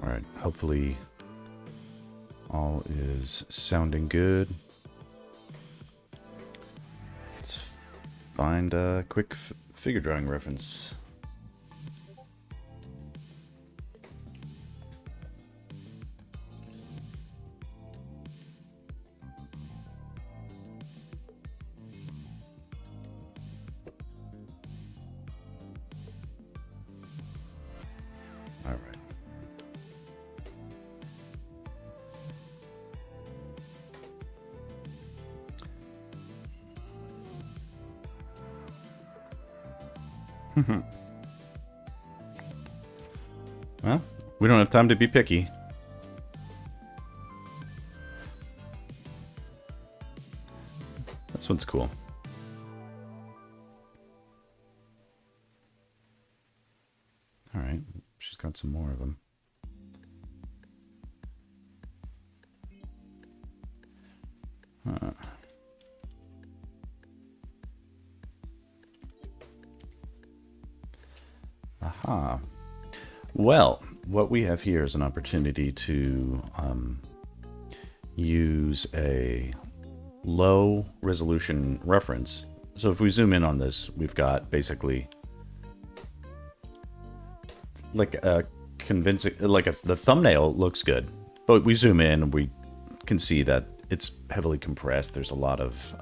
Alright, hopefully all is sounding good. Let's find a quick figure drawing reference. Well, we don't have time to be picky. This one's cool. All right, she's got some more of them. Aha. Well, what we have here is an opportunity to use a low resolution reference. So if we zoom in on this, we've got basically like a convincing, the thumbnail looks good, but we zoom in and we can see that it's heavily compressed. There's a lot of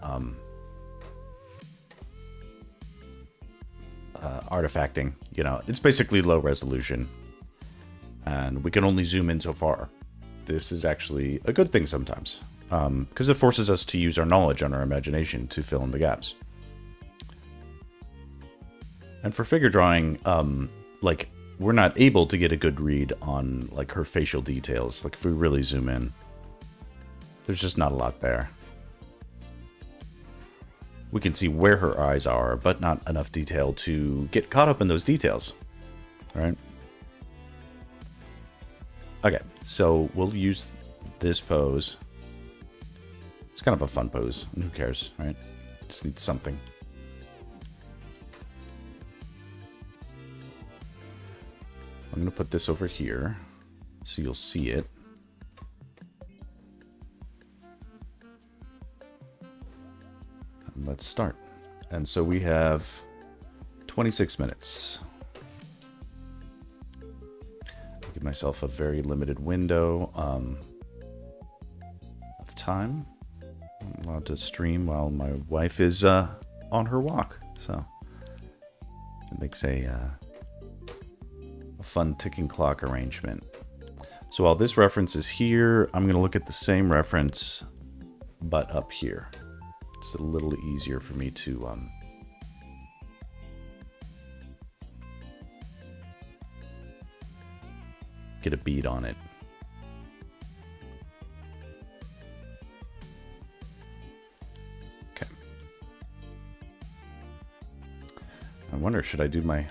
artifacting, you know, it's basically low resolution and we can only zoom in so far. This is actually a good thing sometimes because it forces us to use our knowledge and our imagination to fill in the gaps. And for figure drawing, like we're not able to get a good read on like her facial details. Like if we really zoom in, there's just not a lot there. We can see where her eyes are, but not enough detail to get caught up in those details. All right. Okay, so we'll use this pose. It's kind of a fun pose. Who cares, right? Just need something. I'm going to put this over here so you'll see it. Let's start. And so we have 26 minutes. I'll give myself a very limited window of time. I'm allowed to stream while my wife is on her walk. So it makes a fun ticking clock arrangement. So while this reference is here, I'm going to look at the same reference, but up here. It's a little easier for me to get a bead on it. Okay. I wonder, should I do my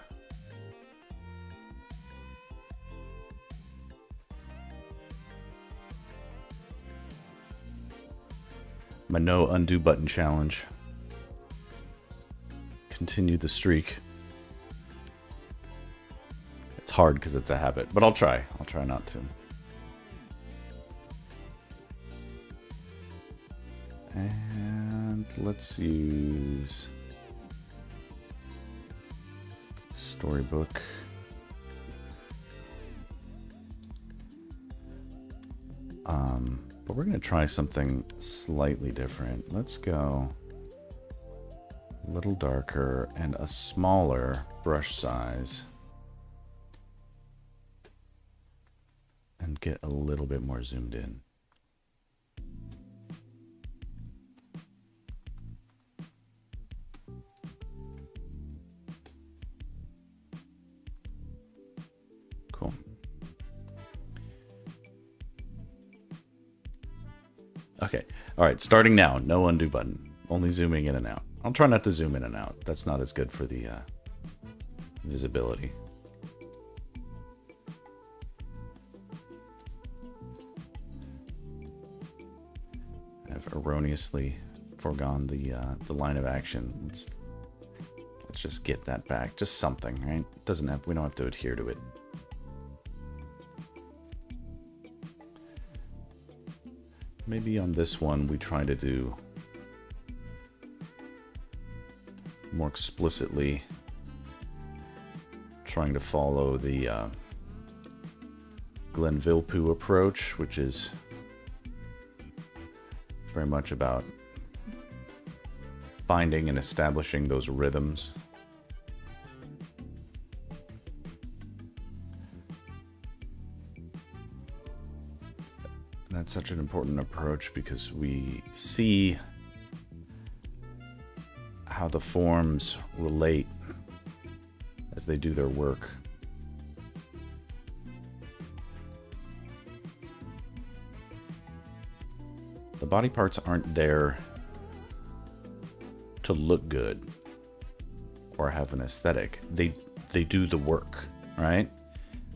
no undo button challenge? Continue the streak. It's hard because it's a habit, but I'll try. I'll try not to. And let's use Storybook. But we're going to try something slightly different. Let's go a little darker and a smaller brush size. And get a little bit more zoomed in. Cool. Okay. All right. Starting now. No undo button. Only zooming in and out. I'll try not to zoom in and out. That's not as good for the visibility. I've erroneously foregone the line of action. Let's just get that back. Just something, right? We don't have to adhere to it. maybe on this one we try to do more explicitly, trying to follow the Glenn Villepeu approach, which is very much about finding and establishing those rhythms. That's such an important approach because we see how the forms relate as they do their work. The body parts aren't there to look good or have an aesthetic. They do the work, right?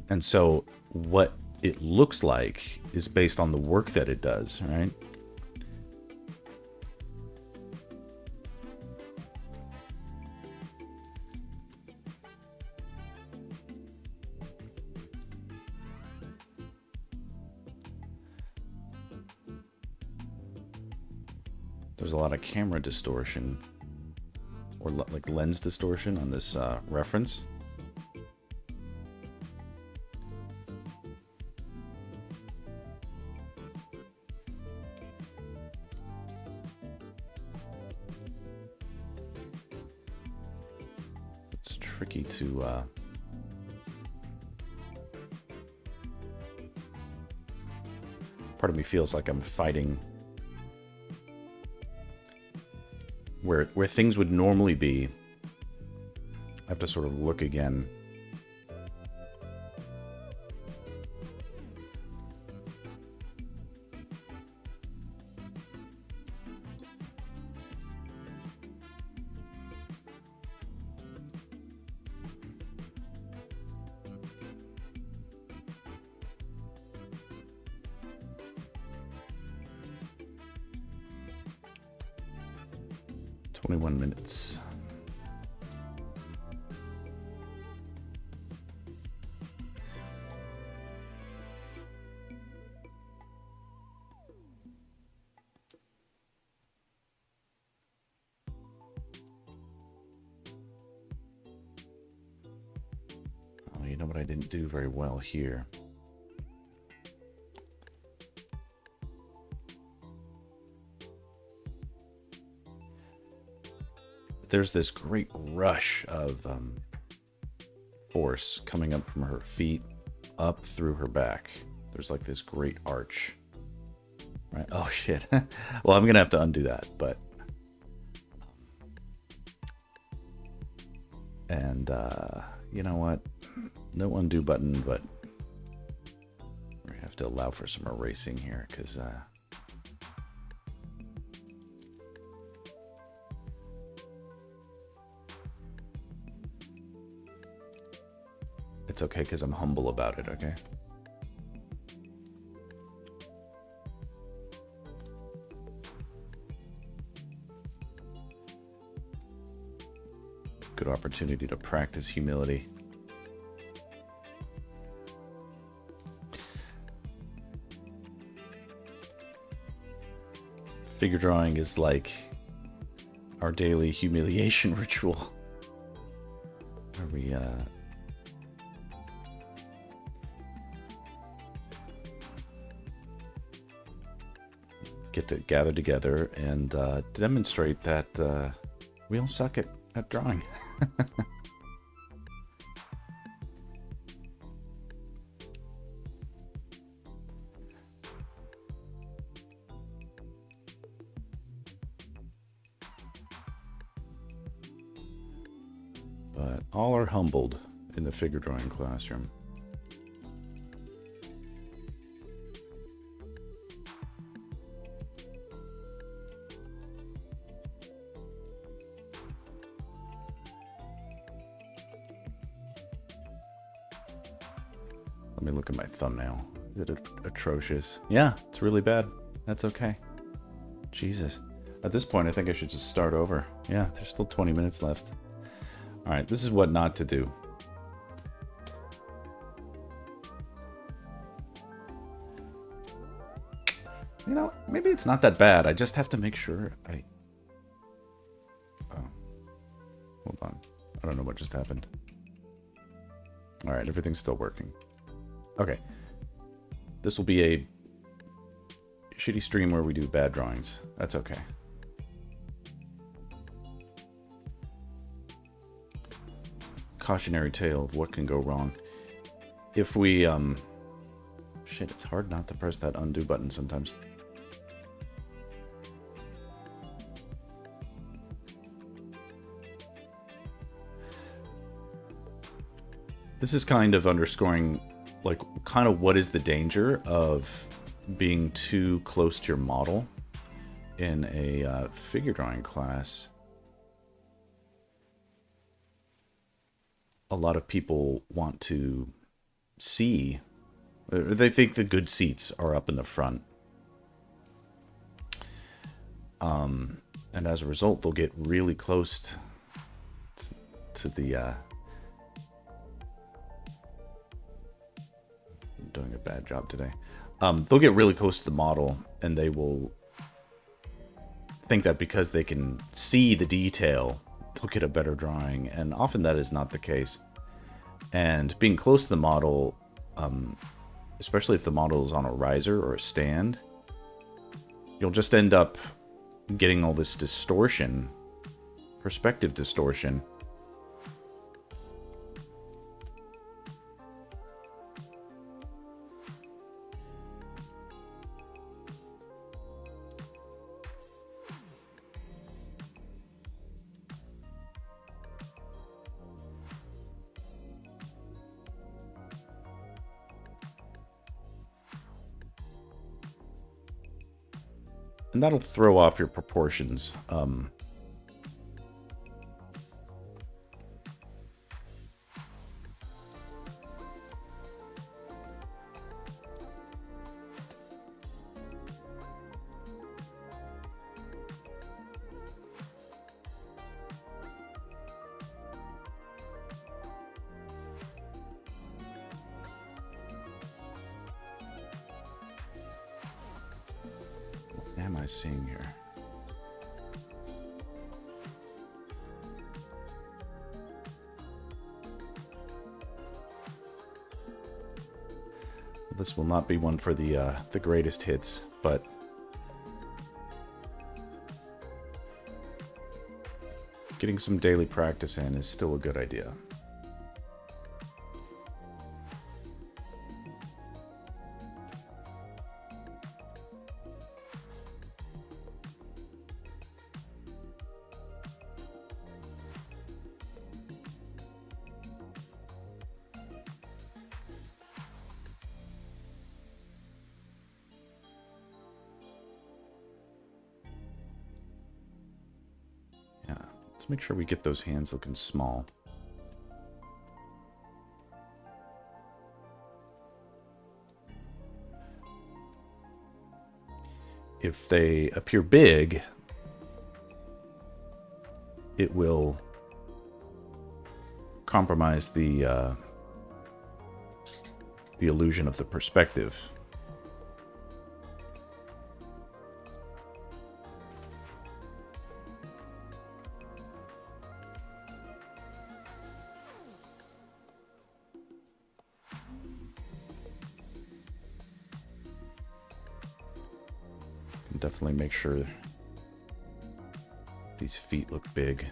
And so what it looks like is based on the work that it does, right? There's a lot of camera distortion or like lens distortion on this reference. It's tricky to part of me feels like I'm fighting where things would normally be. I have to sort of look again. Minutes. Oh, you know what I didn't do very well here? There's this great rush of force coming up from her feet up through her back. There's like this great arch, right? Oh shit. Well, I'm gonna have to undo that, but and you know what, no undo button, but we have to allow for some erasing here because it's okay because I'm humble about it, okay? Good opportunity to practice humility. Figure drawing is like our daily humiliation ritual. Where we get to gather together and demonstrate that we all suck at drawing. But all are humbled in the figure drawing classroom. Let me look at my thumbnail. Is it atrocious? Yeah, it's really bad. That's okay. Jesus. At this point, I think I should just start over. Yeah, there's still 20 minutes left. All right, this is what not to do. You know, maybe it's not that bad. I just have to make sure I... Oh. Hold on. I don't know what just happened. Alright, everything's still working. Okay. This will be a shitty stream where we do bad drawings. That's okay. Cautionary tale of what can go wrong. If we, shit, it's hard not to press that undo button sometimes. This is kind of underscoring, like, kind of what is the danger of being too close to your model in a figure drawing class. A lot of people want to see, they think the good seats are up in the front. And as a result, they'll get really close to the... I'm doing a bad job today. They'll get really close to the model, and they will think that because they can see the detail, they'll get a better drawing, and often that is not the case. And being close to the model, especially if the model is on a riser or a stand, you'll just end up getting all this distortion, perspective distortion. And that'll throw off your proportions. What am I seeing here? This will not be one for the greatest hits, but getting some daily practice in is still a good idea. Let's make sure we get those hands looking small. If they appear big, it will compromise the illusion of the perspective. Definitely make sure these feet look big.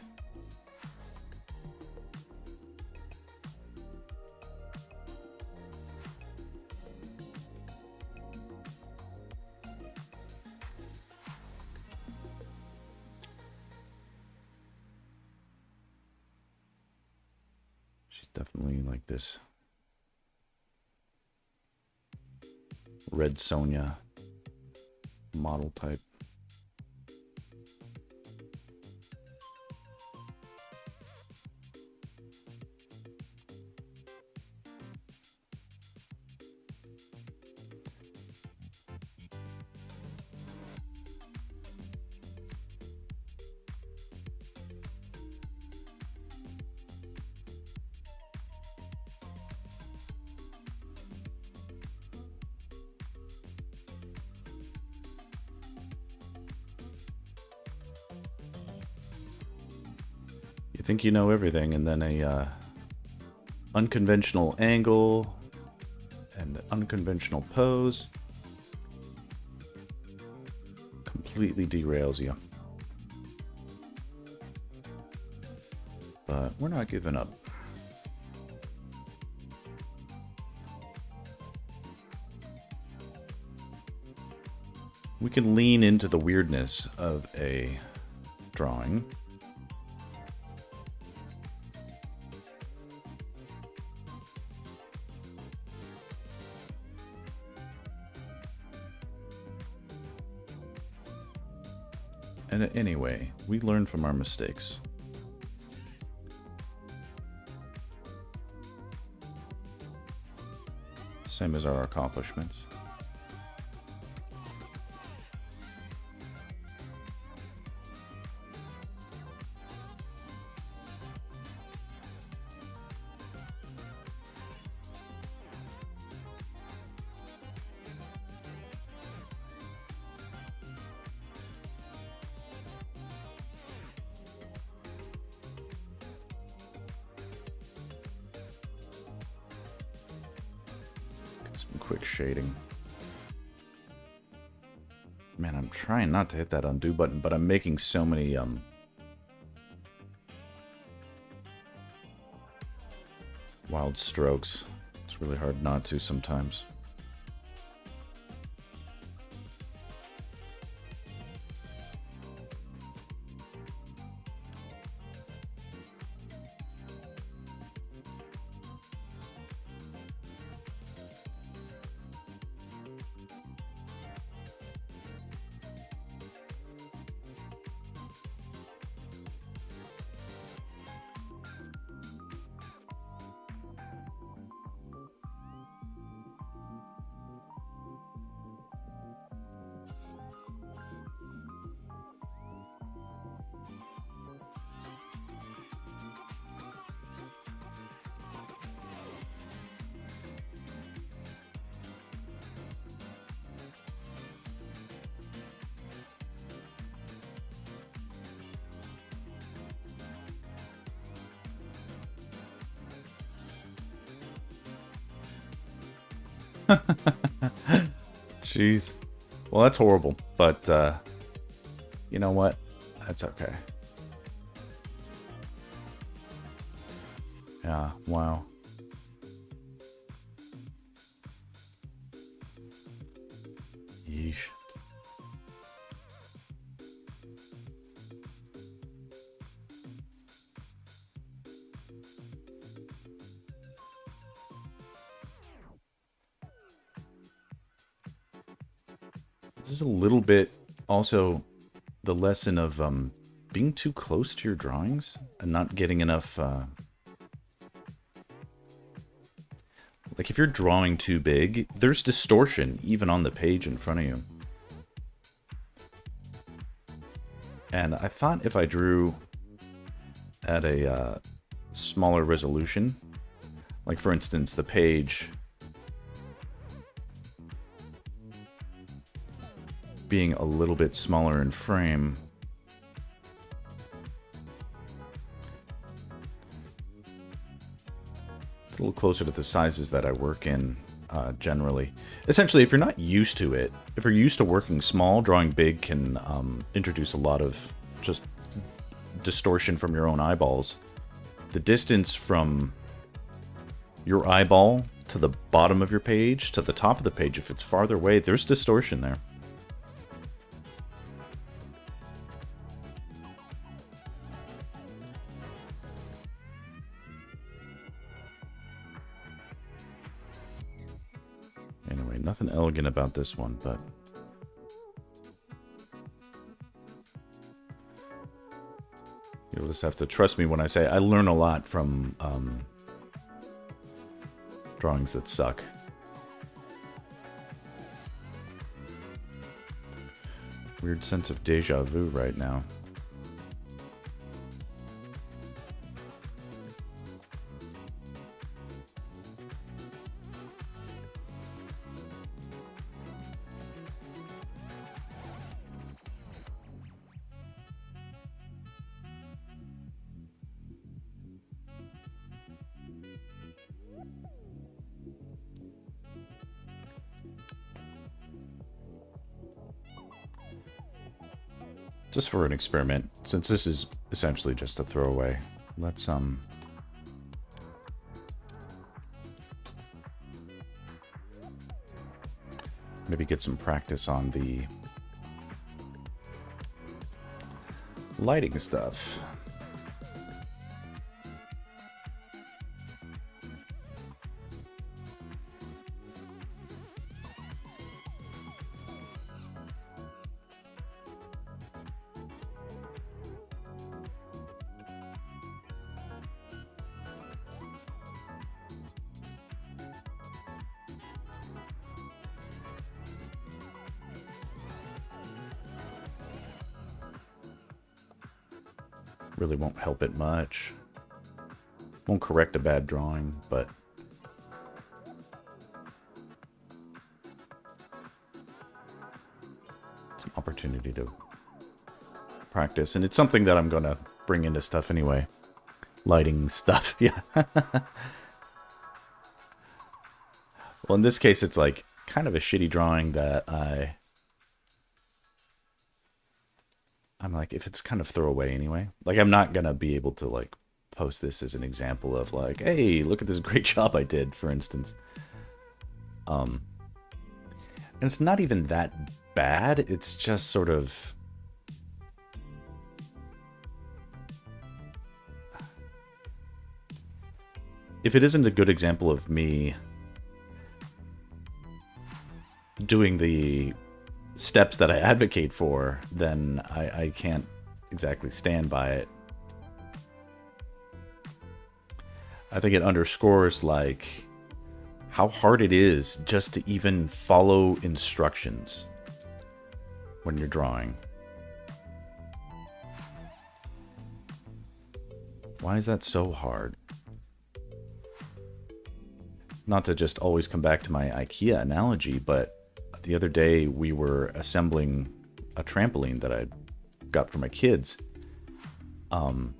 She's definitely like this Red Sonja model type. You think you know everything, and then a unconventional angle and unconventional pose completely derails you. But we're not giving up. We can lean into the weirdness of a drawing. And anyway, we learn from our mistakes. Same as our accomplishments. Some quick shading. Man, I'm trying not to hit that undo button, but I'm making so many wild strokes. It's really hard not to sometimes. Jeez. Well, that's horrible, but you know what? That's okay. Yeah, wow. Yeesh. This is a little bit also the lesson of being too close to your drawings and not getting enough. Like if you're drawing too big, there's distortion even on the page in front of you. And I thought if I drew at a smaller resolution, like for instance the page being a little bit smaller in frame, it's a little closer to the sizes that I work in generally. Essentially, if you're not used to it, if you're used to working small, drawing big can introduce a lot of just distortion from your own eyeballs. The distance from your eyeball to the bottom of your page to the top of the page, if it's farther away, there's distortion there. Anyway, nothing elegant about this one, but you'll just have to trust me when I say I learn a lot from drawings that suck. Weird sense of deja vu right now. just for an experiment, since this is essentially just a throwaway, let's maybe get some practice on the lighting stuff. Really won't help it much. Won't correct a bad drawing, but it's an opportunity to practice. And it's something that I'm going to bring into stuff anyway. Lighting stuff, yeah. Well, in this case, it's like kind of a shitty drawing that I'm like, if it's kind of throwaway anyway, like I'm not gonna be able to like post this as an example of like, hey, look at this great job I did, for instance. And it's not even that bad. It's just sort of, if it isn't a good example of me doing the steps that I advocate for, then I can't exactly stand by it. I think it underscores like how hard it is just to even follow instructions when you're drawing. Why is that so hard? Not to just always come back to my IKEA analogy, but the other day we were assembling a trampoline that I got for my kids. And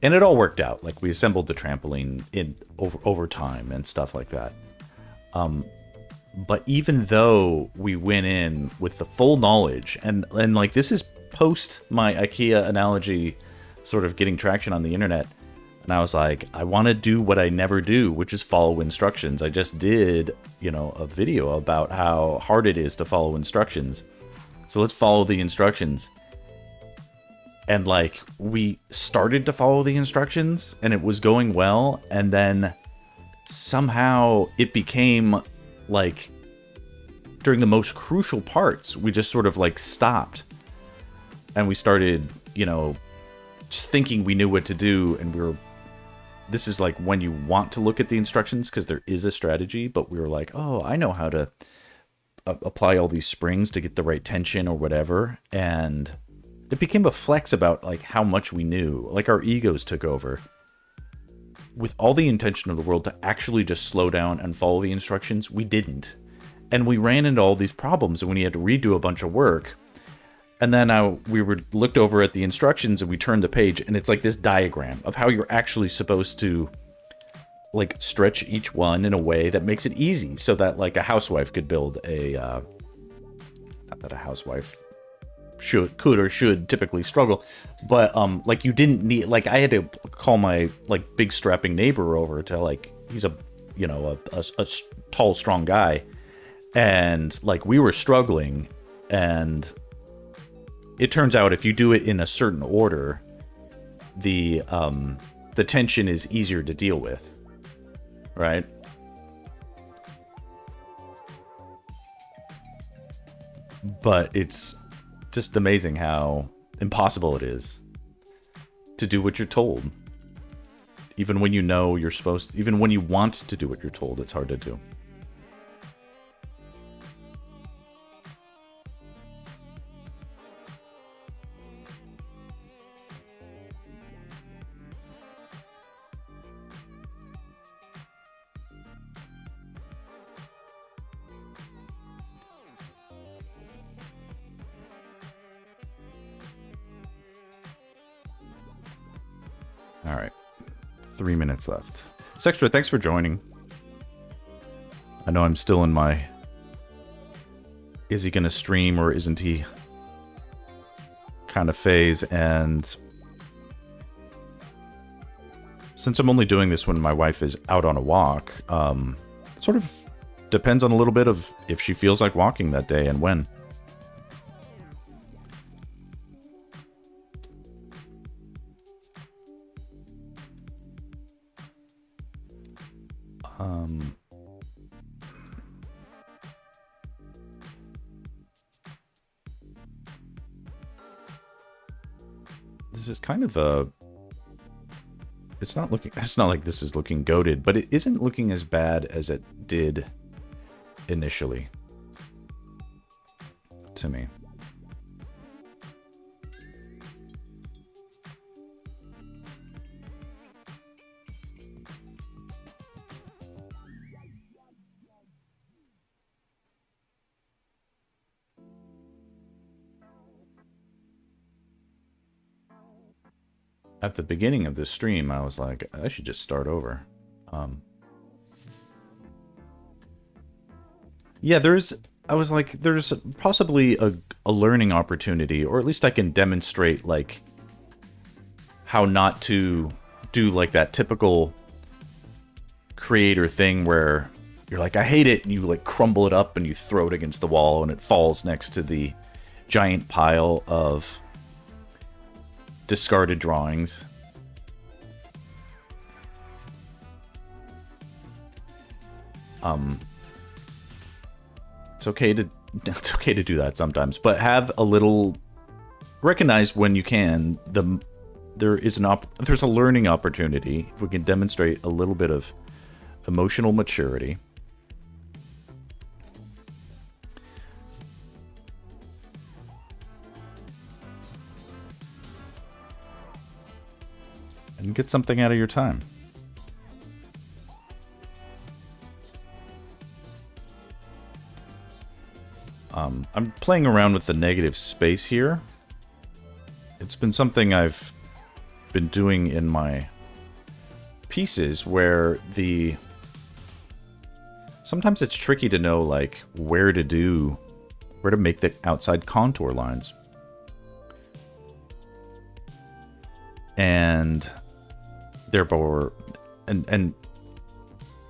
it all worked out. Like we assembled the trampoline in over time and stuff like that. But even though we went in with the full knowledge and like this is post my IKEA analogy sort of getting traction on the internet. And I was like, I want to do what I never do, which is follow instructions. I just did, you know, a video about how hard it is to follow instructions. So let's follow the instructions. And like, we started to follow the instructions and it was going well. And then somehow it became like, during the most crucial parts, we just sort of like stopped. And we started, you know, just thinking we knew what to do. And we were, this is like when you want to look at the instructions because there is a strategy, but we were like, oh, I know how to apply all these springs to get the right tension or whatever. And it became a flex about like how much we knew, like our egos took over with all the intention of the world to actually just slow down and follow the instructions. We didn't. And we ran into all these problems when we had to redo a bunch of work. And then we looked over at the instructions and we turned the page and it's like this diagram of how you're actually supposed to like stretch each one in a way that makes it easy so that like a housewife could build a, not that a housewife could or should typically struggle, but like you didn't need, like I had to call my like big strapping neighbor over to like, he's a, you know, a tall, strong guy. And like we were struggling and it turns out if you do it in a certain order, the tension is easier to deal with, right? But it's just amazing how impossible it is to do what you're told. Even when you know you're supposed to, even when you want to do what you're told, it's hard to do. All right, 3 minutes left. Sextra, thanks for joining. I know I'm still in my, is he going to stream or isn't he, kind kind of phase, and since I'm only doing this when my wife is out on a walk, it sort of depends on a little bit of if she feels like walking that day and when. This is kind of a... It's not like this is looking goated, but it isn't looking as bad as it did initially to me. At the beginning of this stream, I was like, I should just start over. Yeah, I was like, there's possibly a learning opportunity, or at least I can demonstrate, like, how not to do, like, that typical creator thing where you're like, I hate it, and you, like, crumble it up and you throw it against the wall and it falls next to the giant pile of discarded drawings. It's okay to do that sometimes, but have a little, recognize when you can there's a learning opportunity if we can demonstrate a little bit of emotional maturity. And get something out of your time. I'm playing around with the negative space here. It's been something I've been doing in my pieces where sometimes it's tricky to know, like, where to make the outside contour lines. And therefore, and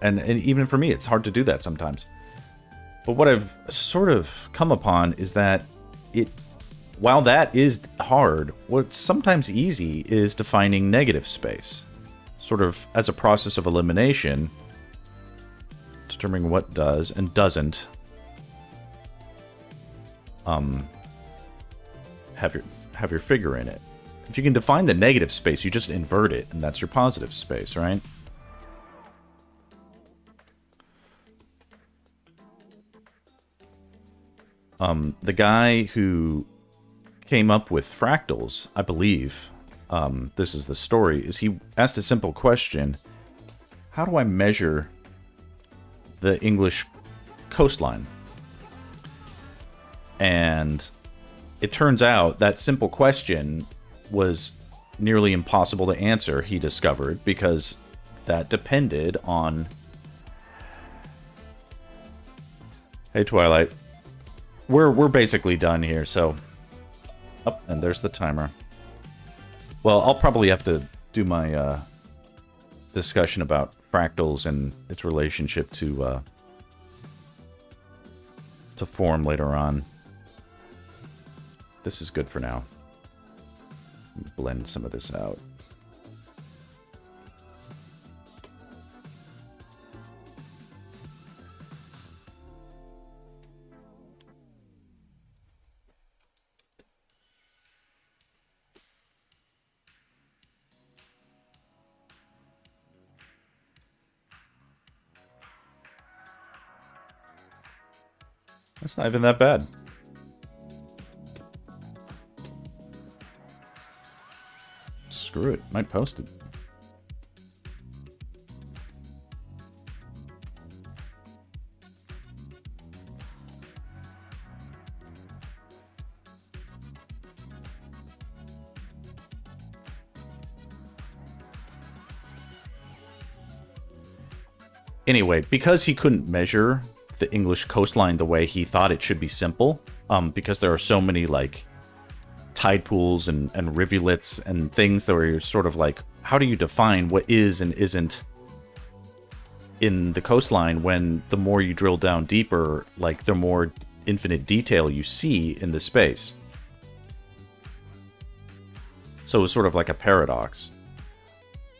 even for me, it's hard to do that sometimes. But what I've sort of come upon is that while that is hard, what's sometimes easy is defining negative space, sort of as a process of elimination, determining what does and doesn't have your figure in it. If you can define the negative space, you just invert it, and that's your positive space, right? The guy who came up with fractals, I believe, this is the story, is he asked a simple question: how do I measure the English coastline? And it turns out that simple question was nearly impossible to answer, he discovered, because that depended on... Hey, Twilight. We're basically done here, so... Oh, and there's the timer. Well, I'll probably have to do my discussion about fractals and its relationship to form later on. This is good for now. Blend some of this out. That's not even that bad. Screw it. Might post it. Anyway, because he couldn't measure the English coastline the way he thought it should be simple, because there are so many, like, tide pools and rivulets and things that were sort of like, how do you define what is and isn't in the coastline when the more you drill down deeper, like the more infinite detail you see in the space. So it was sort of like a paradox.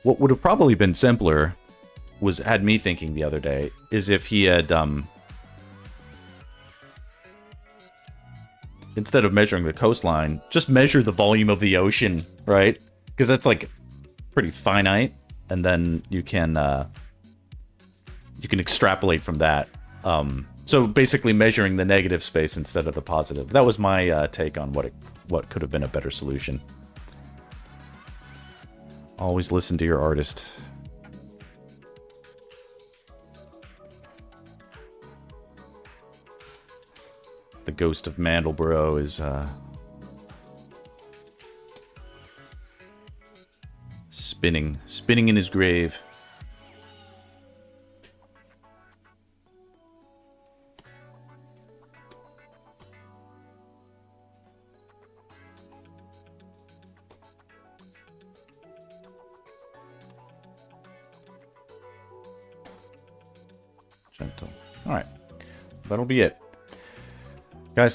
What would have probably been simpler had me thinking the other day is if he had instead of measuring the coastline, just measure the volume of the ocean, right? Because that's like pretty finite, and then you can extrapolate from that. So basically measuring the negative space instead of the positive. That was my take on what could have been a better solution. Always listen to your artist. The ghost of Mandelbrot is spinning in his grave. Gentle. All right, that'll be it.